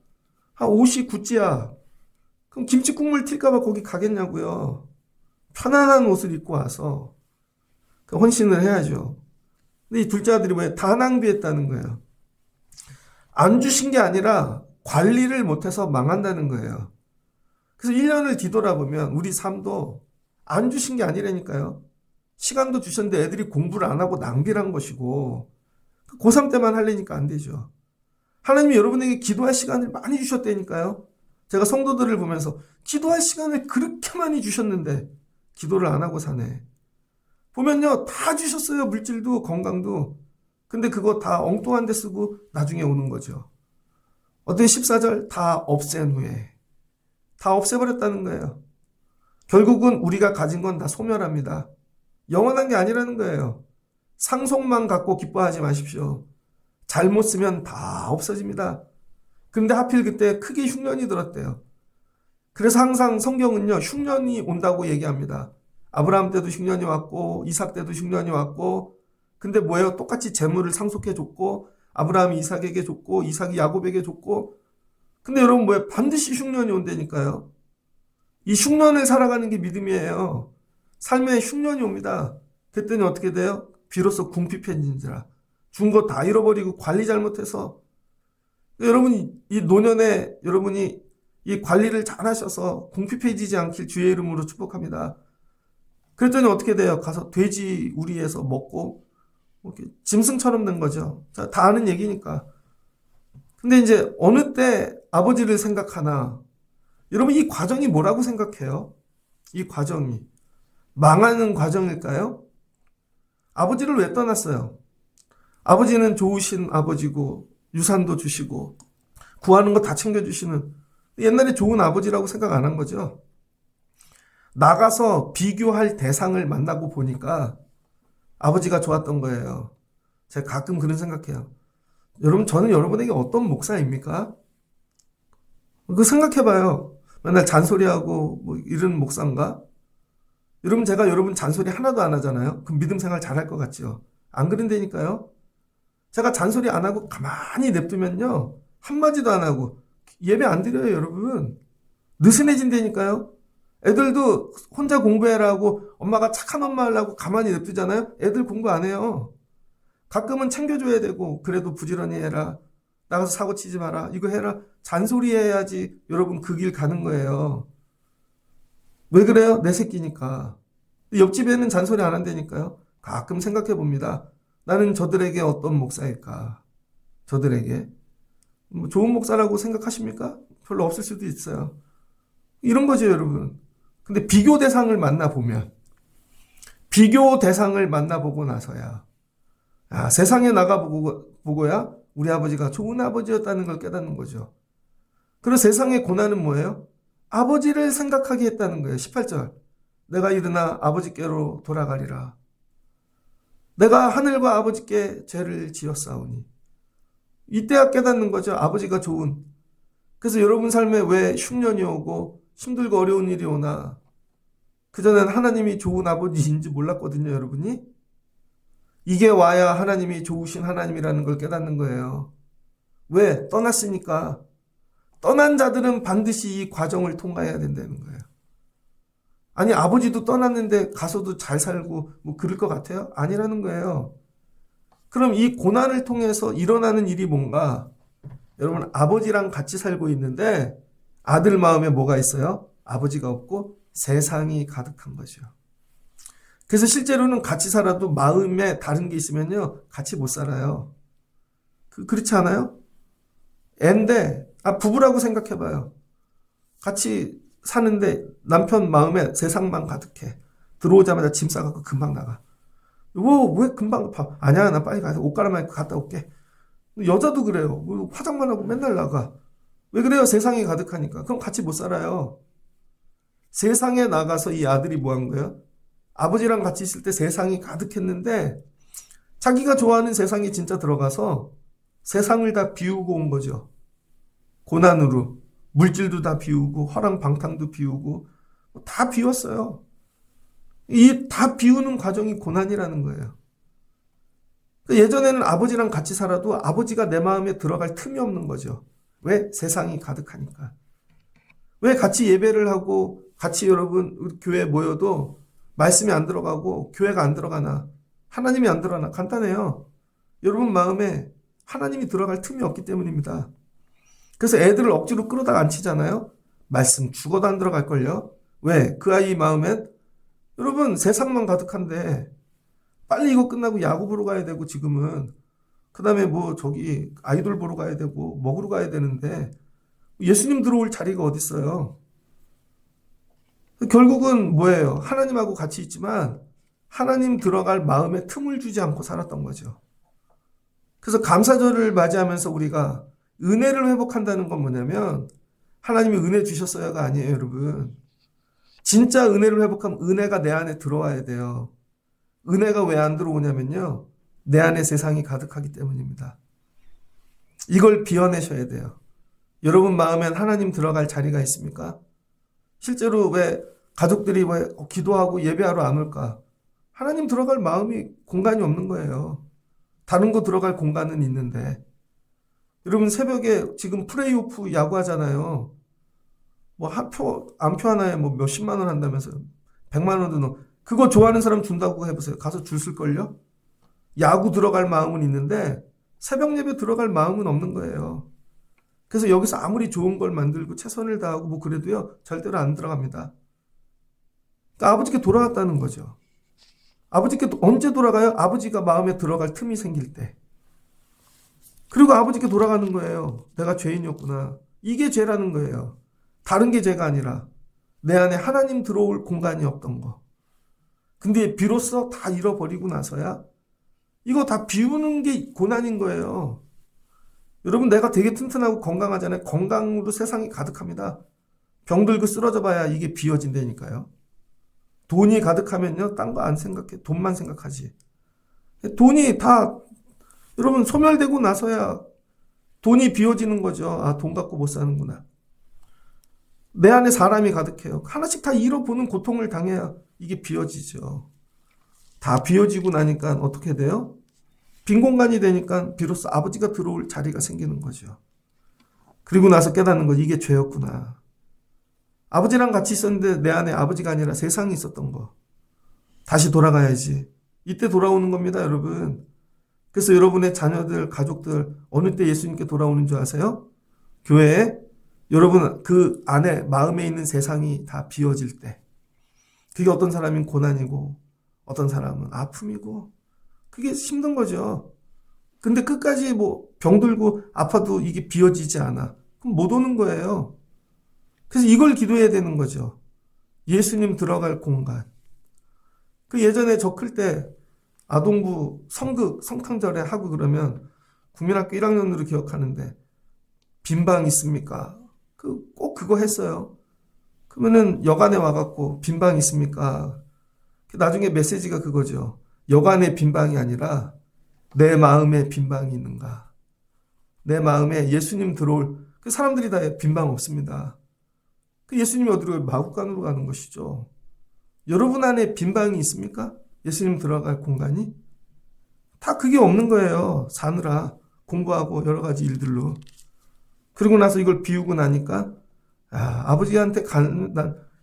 [SPEAKER 1] 옷이 구찌야. 그럼 김치 국물 튈까봐 거기 가겠냐고요. 편안한 옷을 입고 와서 헌신을 해야죠. 근데 이 둘째 아들이 뭐예요? 다 낭비했다는 거예요. 안 주신 게 아니라 관리를 못해서 망한다는 거예요. 그래서 1년을 뒤돌아보면 우리 삶도 안 주신 게 아니라니까요. 시간도 주셨는데 애들이 공부를 안 하고 낭비를 한 것이고 고3 때만 하려니까 안 되죠. 하나님이 여러분에게 기도할 시간을 많이 주셨다니까요. 제가 성도들을 보면서 기도할 시간을 그렇게 많이 주셨는데 기도를 안 하고 사네. 보면요, 다 주셨어요. 물질도 건강도. 근데 그거 다 엉뚱한 데 쓰고 나중에 오는 거죠. 어떤 14절 다 없앤 후에 다 없애버렸다는 거예요. 결국은 우리가 가진 건 다 소멸합니다. 영원한 게 아니라는 거예요. 상속만 갖고 기뻐하지 마십시오. 잘못 쓰면 다 없어집니다. 근데 하필 그때 크게 흉년이 들었대요. 그래서 항상 성경은요, 흉년이 온다고 얘기합니다. 아브라함 때도 흉년이 왔고 이삭 때도 흉년이 왔고, 근데 뭐예요? 똑같이 재물을 상속해 줬고 아브라함이 이삭에게 줬고 이삭이 야곱에게 줬고, 근데 여러분 뭐예요? 반드시 흉년이 온다니까요. 이 흉년을 살아가는 게 믿음이에요. 삶에 흉년이 옵니다. 그랬더니 어떻게 돼요? 비로소 궁핍해진지라. 준 거 다 잃어버리고 관리 잘못해서. 여러분이 이 노년에 여러분이 이 관리를 잘 하셔서 궁핍해지지 않길 주의 이름으로 축복합니다. 그랬더니 어떻게 돼요? 가서 돼지 우리에서 먹고 이렇게 짐승처럼 된 거죠. 자, 다 아는 얘기니까. 근데 이제 어느 때 아버지를 생각하나, 여러분 이 과정이 뭐라고 생각해요? 이 과정이 망하는 과정일까요? 아버지를 왜 떠났어요? 아버지는 좋으신 아버지고 유산도 주시고 구하는 거 다 챙겨주시는 옛날에 좋은 아버지라고 생각 안 한 거죠. 나가서 비교할 대상을 만나고 보니까 아버지가 좋았던 거예요. 제가 가끔 그런 생각해요. 여러분, 저는 여러분에게 어떤 목사입니까? 그거 생각해봐요. 맨날 잔소리하고 뭐 이런 목사인가? 여러분, 제가 여러분 잔소리 하나도 안 하잖아요. 그럼 믿음 생활 잘할 것 같죠? 안 그런다니까요. 제가 잔소리 안 하고 가만히 냅두면요, 한마디도 안 하고 예배 안 드려요. 여러분, 느슨해진다니까요. 애들도 혼자 공부해라고 엄마가 착한 엄마 하려고 가만히 냅두잖아요. 애들 공부 안 해요. 가끔은 챙겨줘야 되고, 그래도 부지런히 해라, 나가서 사고 치지 마라, 이거 해라, 잔소리 해야지 여러분 그 길 가는 거예요. 왜 그래요? 내 새끼니까. 옆집에는 잔소리 안 한다니까요. 가끔 생각해 봅니다. 나는 저들에게 어떤 목사일까? 저들에게 뭐 좋은 목사라고 생각하십니까? 별로 없을 수도 있어요. 이런 거죠, 여러분. 근데 비교 대상을 만나보면, 비교 대상을 만나보고 나서야, 세상에 나가보고야 우리 아버지가 좋은 아버지였다는 걸 깨닫는 거죠. 그리고 세상의 고난은 뭐예요? 아버지를 생각하게 했다는 거예요. 18절. 내가 일어나 아버지께로 돌아가리라. 내가 하늘과 아버지께 죄를 지었사오니. 이때야 깨닫는 거죠. 아버지가 좋은. 그래서 여러분 삶에 왜 흉년이 오고 힘들고 어려운 일이 오나, 그전엔 하나님이 좋은 아버지인지 몰랐거든요, 여러분이. 이게 와야 하나님이 좋으신 하나님이라는 걸 깨닫는 거예요. 왜? 떠났으니까. 떠난 자들은 반드시 이 과정을 통과해야 된다는 거예요. 아니, 아버지도 떠났는데 가서도 잘 살고 뭐 그럴 것 같아요? 아니라는 거예요. 그럼 이 고난을 통해서 일어나는 일이 뭔가? 여러분, 아버지랑 같이 살고 있는데 아들 마음에 뭐가 있어요? 아버지가 없고 세상이 가득한 거죠. 그래서 실제로는 같이 살아도 마음에 다른 게 있으면요, 같이 못 살아요. 그렇지 않아요? 애인데, 부부라고 생각해봐요. 같이 사는데 남편 마음에 세상만 가득해. 들어오자마자 짐 싸갖고 금방 나가. 왜 금방 봐? 아니야, 나 빨리 가서 옷 갈아입고 갔다 올게. 여자도 그래요. 화장만 하고 맨날 나가. 왜 그래요? 세상이 가득하니까. 그럼 같이 못 살아요. 세상에 나가서 이 아들이 뭐 한 거예요? 아버지랑 같이 있을 때 세상이 가득했는데 자기가 좋아하는 세상에 진짜 들어가서 세상을 다 비우고 온 거죠. 고난으로 물질도 다 비우고 화랑방탕도 비우고 다 비웠어요. 이 다 비우는 과정이 고난이라는 거예요. 예전에는 아버지랑 같이 살아도 아버지가 내 마음에 들어갈 틈이 없는 거죠. 왜? 세상이 가득하니까. 왜 같이 예배를 하고 같이 여러분 교회에 모여도 말씀이 안 들어가고 교회가 안 들어가나? 하나님이 안 들어가나? 간단해요. 여러분 마음에 하나님이 들어갈 틈이 없기 때문입니다. 그래서 애들을 억지로 끌어다가 앉히잖아요. 말씀 죽어도 안 들어갈걸요. 왜? 그 아이 마음엔 여러분 세상만 가득한데 빨리 이거 끝나고 야구 보러 가야 되고 지금은 그 다음에 뭐 저기 아이돌 보러 가야 되고 먹으러 가야 되는데 예수님 들어올 자리가 어디 있어요? 결국은 뭐예요? 하나님하고 같이 있지만 하나님 들어갈 마음에 틈을 주지 않고 살았던 거죠. 그래서 감사절을 맞이하면서 우리가 은혜를 회복한다는 건 뭐냐면 하나님이 은혜 주셨어요가 아니에요, 여러분. 진짜 은혜를 회복하면 은혜가 내 안에 들어와야 돼요. 은혜가 왜 안 들어오냐면요. 내 안에 세상이 가득하기 때문입니다. 이걸 비워내셔야 돼요. 여러분 마음엔 하나님 들어갈 자리가 있습니까? 실제로 왜 가족들이 왜 기도하고 예배하러 안 올까? 하나님 들어갈 마음이 공간이 없는 거예요. 다른 거 들어갈 공간은 있는데. 여러분 새벽에 지금 플레이오프 야구하잖아요. 뭐 안표 하나에 뭐 몇십만 원 한다면서요. 100만 원도 그거 좋아하는 사람 준다고 해보세요. 가서 줄 쓸걸요? 야구 들어갈 마음은 있는데 새벽 예배 들어갈 마음은 없는 거예요. 그래서 여기서 아무리 좋은 걸 만들고 최선을 다하고 뭐 그래도요. 절대로 안 들어갑니다. 그러니까 아버지께 돌아갔다는 거죠. 아버지께 언제 돌아가요? 아버지가 마음에 들어갈 틈이 생길 때. 그리고 아버지께 돌아가는 거예요. 내가 죄인이었구나. 이게 죄라는 거예요. 다른 게 죄가 아니라 내 안에 하나님 들어올 공간이 없던 거. 근데 비로소 다 잃어버리고 나서야 이거 다 비우는 게 고난인 거예요. 여러분 내가 되게 튼튼하고 건강하잖아요. 건강으로 세상이 가득합니다. 병들고 쓰러져 봐야 이게 비워진다니까요. 돈이 가득하면요. 딴 거 안 생각해. 돈만 생각하지. 돈이 다 여러분 소멸되고 나서야 돈이 비워지는 거죠. 아, 돈 갖고 못 사는구나. 내 안에 사람이 가득해요. 하나씩 다 잃어보는 고통을 당해야 이게 비워지죠. 다 비워지고 나니까 어떻게 돼요? 빈 공간이 되니까 비로소 아버지가 들어올 자리가 생기는 거죠. 그리고 나서 깨닫는 거 이게 죄였구나. 아버지랑 같이 있었는데 내 안에 아버지가 아니라 세상이 있었던 거. 다시 돌아가야지. 이때 돌아오는 겁니다, 여러분. 그래서 여러분의 자녀들, 가족들 어느 때 예수님께 돌아오는 줄 아세요? 교회에 여러분 그 안에 마음에 있는 세상이 다 비워질 때. 그게 어떤 사람은 고난이고 어떤 사람은 아픔이고 그게 힘든 거죠. 근데 끝까지 뭐 병들고 아파도 이게 비워지지 않아. 그럼 못 오는 거예요. 그래서 이걸 기도해야 되는 거죠. 예수님 들어갈 공간. 그 예전에 저 클 때 아동부 성극 성탄절에 하고 그러면 국민학교 1학년으로 기억하는데 빈방 있습니까? 꼭 그거 했어요. 그러면은 여관에 와갖고 빈방 있습니까? 나중에 메시지가 그거죠. 여관에 빈방이 아니라 내 마음에 빈방이 있는가? 내 마음에 예수님 들어올 그 사람들이 다 빈방 없습니다. 그 예수님이 어디로 가요? 마구간으로 가는 것이죠. 여러분 안에 빈방이 있습니까? 예수님 들어갈 공간이? 다 그게 없는 거예요. 사느라 공부하고 여러 가지 일들로. 그리고 나서 이걸 비우고 나니까 아버지한테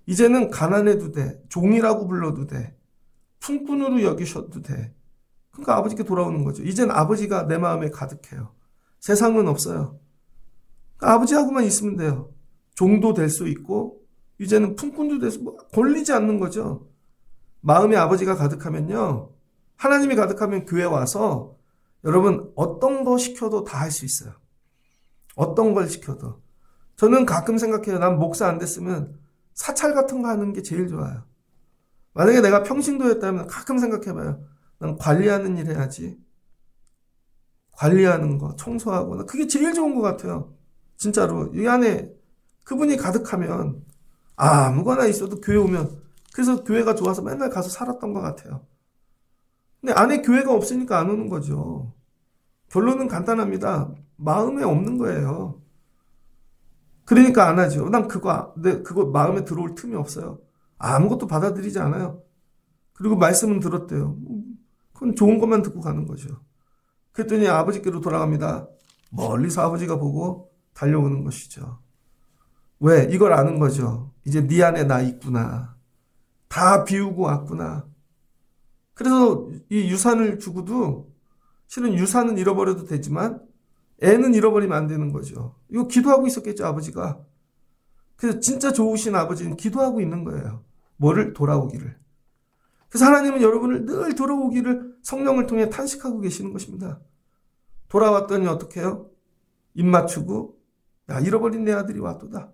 [SPEAKER 1] 이제는 가난해도 돼. 종이라고 불러도 돼. 품꾼으로 여기셔도 돼. 그러니까 아버지께 돌아오는 거죠. 이제는 아버지가 내 마음에 가득해요. 세상은 없어요. 그러니까 아버지하고만 있으면 돼요. 종도 될 수 있고 이제는 품꾼도 될 수 걸리지 않는 거죠. 마음에 아버지가 가득하면요. 하나님이 가득하면 교회 와서 여러분 어떤 거 시켜도 다 할 수 있어요. 어떤 걸 시켜도. 저는 가끔 생각해요. 난 목사 안 됐으면 사찰 같은 거 하는 게 제일 좋아요. 만약에 내가 평신도였다면 가끔 생각해봐요. 난 관리하는 일 해야지. 관리하는 거, 청소하고. 그게 제일 좋은 것 같아요. 진짜로. 이 안에 그분이 가득하면 아무거나 있어도 교회 오면 그래서 교회가 좋아서 맨날 가서 살았던 것 같아요. 근데 안에 교회가 없으니까 안 오는 거죠. 결론은 간단합니다. 마음에 없는 거예요. 그러니까 안 하죠. 난 그거 마음에 들어올 틈이 없어요. 아무것도 받아들이지 않아요. 그리고 말씀은 들었대요. 그건 좋은 것만 듣고 가는 거죠. 그랬더니 아버지께로 돌아갑니다. 멀리서 아버지가 보고 달려오는 것이죠. 왜? 이걸 아는 거죠. 이제 네 안에 나 있구나. 다 비우고 왔구나. 그래서 이 유산을 주고도 실은 유산은 잃어버려도 되지만 애는 잃어버리면 안 되는 거죠. 이거 기도하고 있었겠죠, 아버지가. 그래서 진짜 좋으신 아버지는 기도하고 있는 거예요. 뭐를? 돌아오기를. 그래서 하나님은 여러분을 늘 돌아오기를 성령을 통해 탄식하고 계시는 것입니다. 돌아왔더니 어떻게 해요? 입 맞추고 야, 잃어버린 내 아들이 왔도다.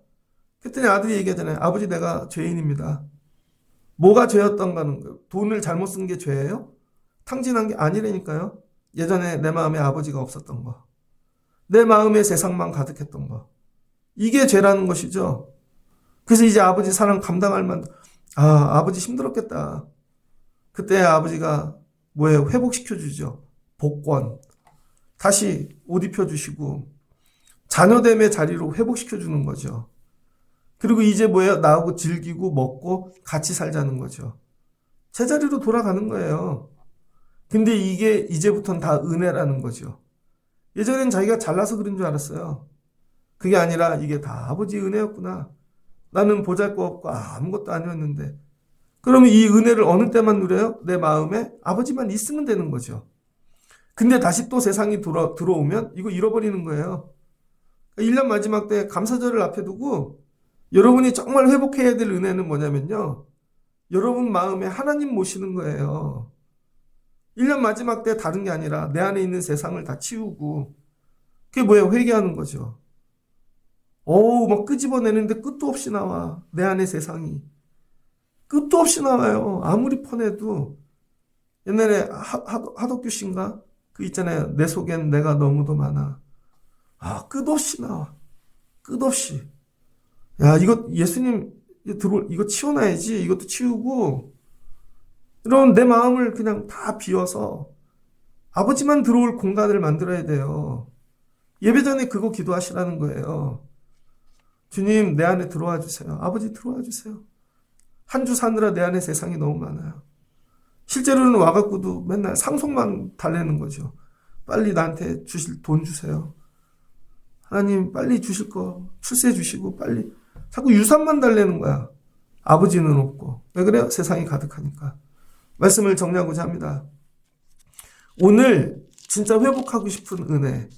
[SPEAKER 1] 그랬더니 아들이 얘기하잖아요. 아버지, 내가 죄인입니다. 뭐가 죄였던가는 거예요. 돈을 잘못 쓴 게 죄예요? 탕진한 게 아니라니까요. 예전에 내 마음에 아버지가 없었던 거. 내 마음에 세상만 가득했던 거. 이게 죄라는 것이죠. 그래서 이제 아버지 사랑 감당할 만도, 아버지 힘들었겠다. 그때 아버지가 뭐예요? 회복시켜주죠. 복권. 다시 옷 입혀주시고, 자녀됨의 자리로 회복시켜주는 거죠. 그리고 이제 뭐예요? 나하고 즐기고 먹고 같이 살자는 거죠. 제자리로 돌아가는 거예요. 근데 이게 이제부터는 다 은혜라는 거죠. 예전엔 자기가 잘나서 그런 줄 알았어요. 그게 아니라 이게 다 아버지 은혜였구나. 나는 보잘것없고 아무것도 아니었는데. 그러면 이 은혜를 어느 때만 누려요? 내 마음에 아버지만 있으면 되는 거죠. 근데 다시 또 세상이 들어오면 이거 잃어버리는 거예요. 1년 마지막 때 감사절을 앞에 두고 여러분이 정말 회복해야 될 은혜는 뭐냐면요. 여러분 마음에 하나님 모시는 거예요. 1년 마지막 때 다른 게 아니라 내 안에 있는 세상을 다 치우고 그게 뭐예요? 회개하는 거죠. 막 끄집어내는데 끝도 없이 나와. 내 안에 세상이. 끝도 없이 나와요. 아무리 퍼내도 옛날에 하덕규 씨인가? 그 있잖아요. 내 속엔 내가 너무도 많아. 끝없이 나와. 끝없이. 야, 이거 예수님 이거 치워놔야지. 이것도 치우고 이런 내 마음을 그냥 다 비워서 아버지만 들어올 공간을 만들어야 돼요. 예배 전에 그거 기도하시라는 거예요. 주님, 내 안에 들어와 주세요. 아버지 들어와 주세요. 한 주 사느라 내 안에 세상이 너무 많아요. 실제로는 와갖고도 맨날 상속만 달래는 거죠. 빨리 나한테 주실 돈 주세요. 하나님 빨리 주실 거 출세 주시고 빨리. 자꾸 유산만 달래는 거야. 아버지는 없고. 왜 그래요? 세상이 가득하니까. 말씀을 정리하고자 합니다. 오늘 진짜 회복하고 싶은 은혜.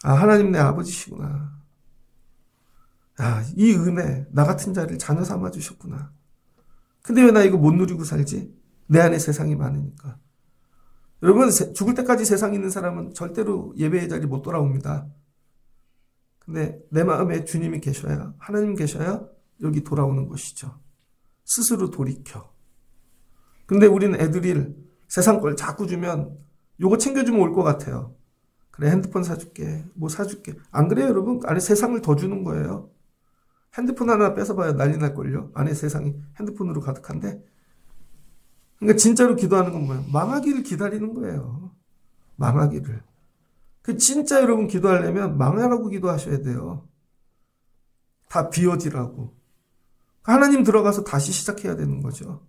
[SPEAKER 1] 하나님 내 아버지시구나. 이 은혜, 나 같은 자를 자녀 삼아 주셨구나. 근데 왜 나 이거 못 누리고 살지? 내 안에 세상이 많으니까. 여러분, 죽을 때까지 세상에 있는 사람은 절대로 예배의 자리 못 돌아옵니다. 근데 내 마음에 주님이 계셔야, 하나님 계셔야 여기 돌아오는 것이죠. 스스로 돌이켜. 근데 우리는 애들이 세상 걸 자꾸 주면 요거 챙겨주면 올 것 같아요. 그래, 핸드폰 사줄게. 뭐 사줄게. 안 그래요, 여러분? 안에 세상을 더 주는 거예요. 핸드폰 하나 뺏어봐야 난리 날걸요. 안에 세상이 핸드폰으로 가득한데. 그러니까 진짜로 기도하는 건 뭐예요? 망하기를 기다리는 거예요. 망하기를. 진짜 여러분 기도하려면 망하라고 기도하셔야 돼요. 다 비워지라고. 하나님 들어가서 다시 시작해야 되는 거죠.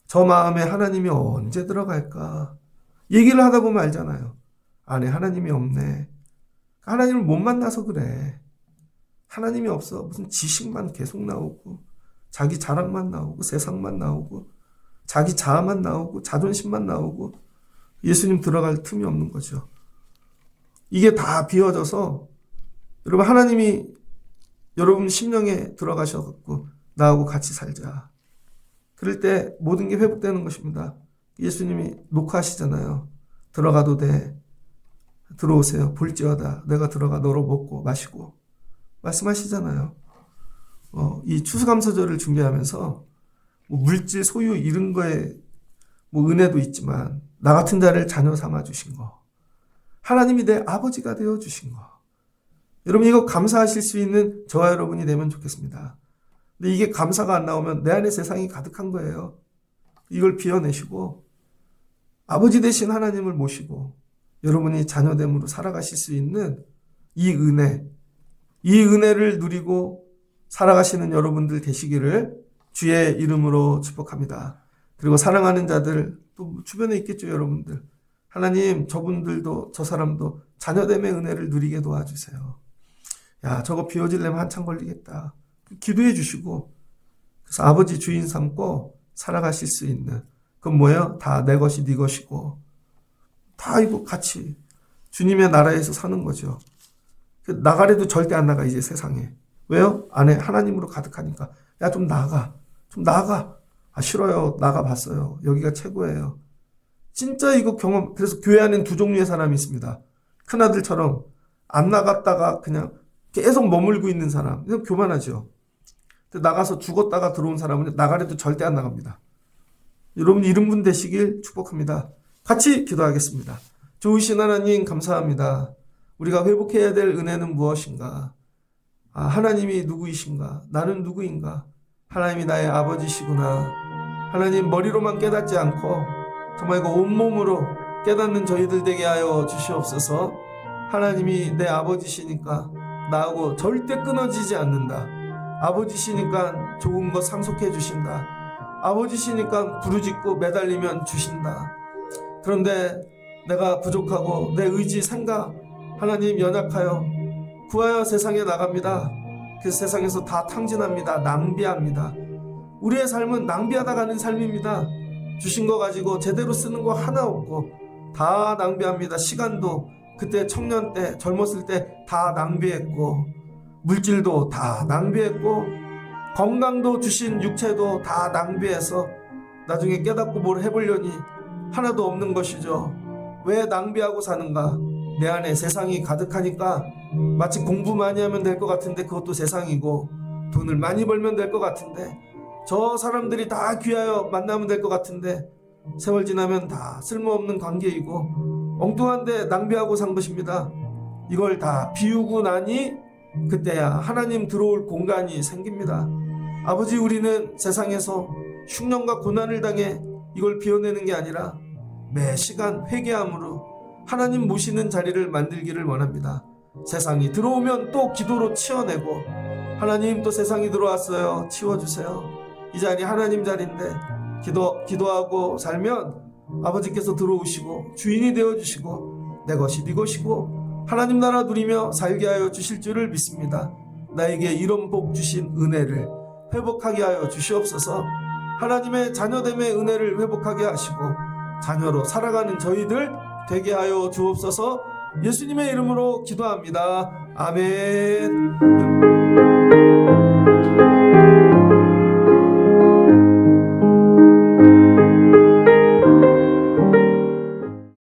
[SPEAKER 1] 저 마음에 하나님이 언제 들어갈까? 얘기를 하다 보면 알잖아요. 안에 하나님이 없네. 하나님을 못 만나서 그래. 하나님이 없어. 무슨 지식만 계속 나오고 자기 자랑만 나오고 세상만 나오고 자기 자아만 나오고 자존심만 나오고 예수님 들어갈 틈이 없는 거죠. 이게 다 비워져서 여러분 하나님이 여러분 심령에 들어가셔서 나하고 같이 살자. 그럴 때 모든 게 회복되는 것입니다. 예수님이 녹화하시잖아요. 들어가도 돼. 들어오세요. 볼지어다. 내가 들어가 너로 먹고 마시고. 말씀하시잖아요. 이 추수감사절을 준비하면서 물질 소유 이런 거에 은혜도 있지만 나 같은 자를 자녀 삼아 주신 거. 하나님이 내 아버지가 되어 주신 거. 여러분 이거 감사하실 수 있는 저와 여러분이 되면 좋겠습니다. 근데 이게 감사가 안 나오면 내 안에 세상이 가득한 거예요. 이걸 비워내시고 아버지 되신 하나님을 모시고 여러분이 자녀됨으로 살아가실 수 있는 이 은혜, 이 은혜를 누리고 살아가시는 여러분들 되시기를 주의 이름으로 축복합니다. 그리고 사랑하는 자들 또 주변에 있겠죠, 여러분들. 하나님, 저분들도 저 사람도 자녀됨의 은혜를 누리게 도와주세요. 야, 저거 비워지려면 한참 걸리겠다. 기도해 주시고, 그래서 아버지 주인 삼고 살아가실 수 있는, 그건 뭐예요? 다 내 것이 네 것이고, 다 이거 같이 주님의 나라에서 사는 거죠. 나가래도 절대 안 나가, 이제 세상에. 왜요? 안에 하나님으로 가득하니까. 야, 좀 나가. 좀 나가. 아, 싫어요. 나가봤어요. 여기가 최고예요. 진짜 이거 경험, 그래서 교회 안에는 두 종류의 사람이 있습니다. 큰아들처럼 안 나갔다가 그냥 계속 머물고 있는 사람. 이거 교만하죠. 나가서 죽었다가 들어온 사람은 나가래도 절대 안 나갑니다. 여러분 이런 분 되시길 축복합니다. 같이 기도하겠습니다. 좋으신 하나님 감사합니다. 우리가 회복해야 될 은혜는 무엇인가? 아, 하나님이 누구이신가? 나는 누구인가? 하나님이 나의 아버지시구나. 하나님 머리로만 깨닫지 않고 정말 그 온몸으로 깨닫는 저희들 되게 하여 주시옵소서. 하나님이 내 아버지시니까 나하고 절대 끊어지지 않는다. 아버지시니까 좋은 것 상속해 주신다. 아버지시니까 부르짖고 매달리면 주신다. 그런데 내가 부족하고 내 의지 생각 하나님 연약하여 구하여 세상에 나갑니다. 그 세상에서 다 탕진합니다. 낭비합니다. 우리의 삶은 낭비하다 가는 삶입니다. 주신 거 가지고 제대로 쓰는 거 하나 없고 다 낭비합니다. 시간도 그때 청년 때 젊었을 때 다 낭비했고 물질도 다 낭비했고 건강도 주신 육체도 다 낭비해서 나중에 깨닫고 뭘 해보려니 하나도 없는 것이죠. 왜 낭비하고 사는가? 내 안에 세상이 가득하니까 마치 공부 많이 하면 될 것 같은데 그것도 세상이고 돈을 많이 벌면 될 것 같은데 저 사람들이 다 귀하여 만나면 될 것 같은데 세월 지나면 다 쓸모없는 관계이고 엉뚱한데 낭비하고 산 것입니다. 이걸 다 비우고 나니 그때야 하나님 들어올 공간이 생깁니다. 아버지, 우리는 세상에서 흉년과 고난을 당해 이걸 비워내는 게 아니라 매 시간 회개함으로 하나님 모시는 자리를 만들기를 원합니다. 세상이 들어오면 또 기도로 치워내고 하나님 또 세상이 들어왔어요. 치워주세요. 이 자리 하나님 자리인데 기도하고 살면 아버지께서 들어오시고 주인이 되어주시고 내 것이 네 것이고 하나님 나라 누리며 살게 하여 주실 줄을 믿습니다. 나에게 이런 복 주신 은혜를 회복하게 하여 주시옵소서. 하나님의 자녀됨의 은혜를 회복하게 하시고 자녀로 살아가는 저희들 되게 하여 주옵소서. 예수님의 이름으로 기도합니다. 아멘.